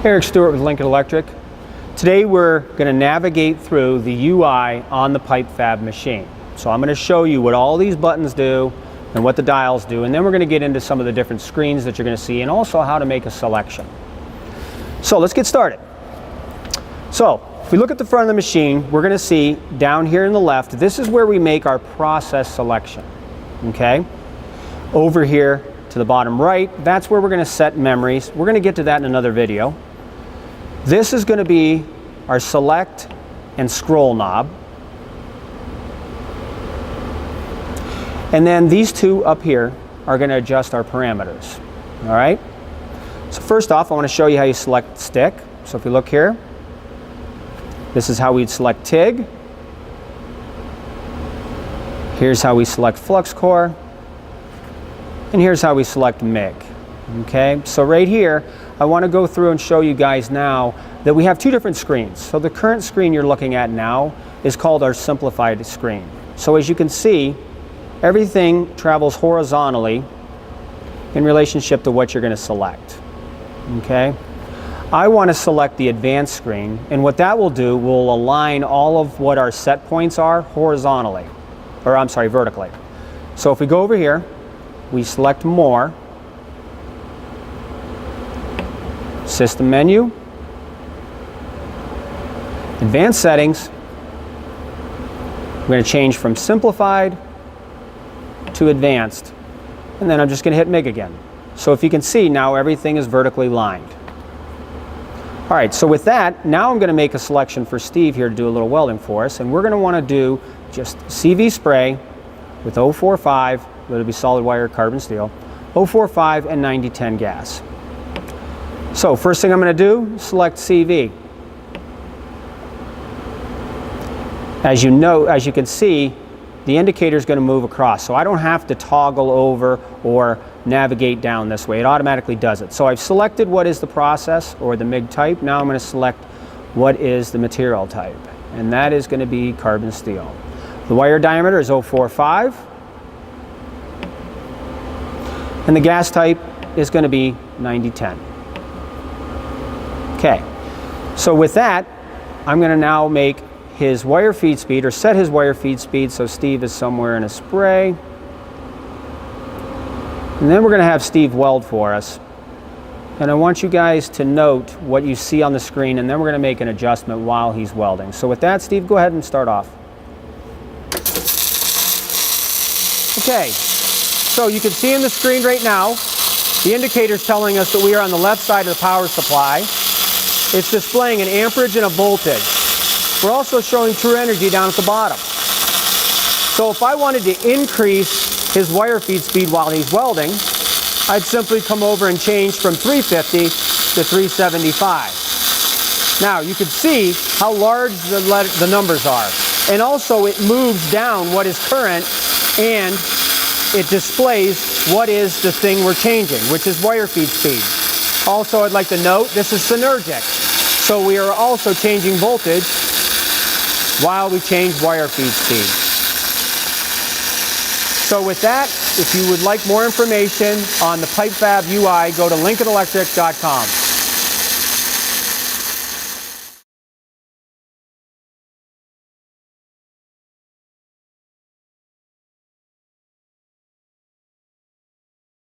Eric Stewart with Lincoln Electric. Today we're going to navigate through the UI on the PIPEFAB machine. So I'm going to show you what all these buttons do and what the dials do, and then we're going to get into some of the different screens that you're going to see and also how to make a selection. So let's get started. So if we look at the front of the machine, we're going to see down here in the left, this is where we make our process selection. Okay? Over here to the bottom right, that's where we're going to set memories. We're going to get to that in another video. This is going to be our select and scroll knob. And then these two up here are going to adjust our parameters. All right? So first off, I want to show you how you select stick. So if we look here, this is how we'd select TIG. Here's how we select flux core. And here's how we select MIG. Okay, so right here, I want to go through and show you guys now that we have two different screens. So the current screen you're looking at now is called our simplified screen. So as you can see, everything travels horizontally in relationship to what you're going to select. Okay, I want to select the advanced screen, and what that will do will align all of what our set points are horizontally, or I'm sorry, vertically. So if we go over here, we select more, system menu, advanced settings. We're going to change from simplified to advanced, and then I'm just going to hit MIG again. So if you can see, now everything is vertically lined. All right, so with that, now I'm going to make a selection for Steve here to do a little welding for us, and we're going to want to do just CV spray with 045, it'll be solid wire carbon steel, 045 and 9010 gas. So first thing I'm going to do, select CV. As you know, as you can see, the indicator is going to move across, so I don't have to toggle over or navigate down this way. It automatically does it. So I've selected what is the process or the MIG type. Now I'm going to select what is the material type, and that is going to be carbon steel. The wire diameter is 045, and the gas type is going to be 9010. Okay, so with that, I'm going to now make his wire feed speed, or set his wire feed speed, so Steve is somewhere in a spray. And then we're going to have Steve weld for us. And I want you guys to note what you see on the screen, and then we're going to make an adjustment while he's welding. So with that, Steve, go ahead and start off. Okay, so you can see in the screen right now, the indicator is telling us that we are on the left side of the power supply. It's displaying an amperage and a voltage. We're also showing true energy down at the bottom. So if I wanted to increase his wire feed speed while he's welding, I'd simply come over and change from 350 to 375. Now you can see how large the numbers are. And also it moves down what is current, and it displays what is the thing we're changing, which is wire feed speed. Also, I'd like to note this is synergic. So we are also changing voltage while we change wire feed speed. So with that, if you would like more information on the PIPEFAB UI, go to lincolnelectric.com.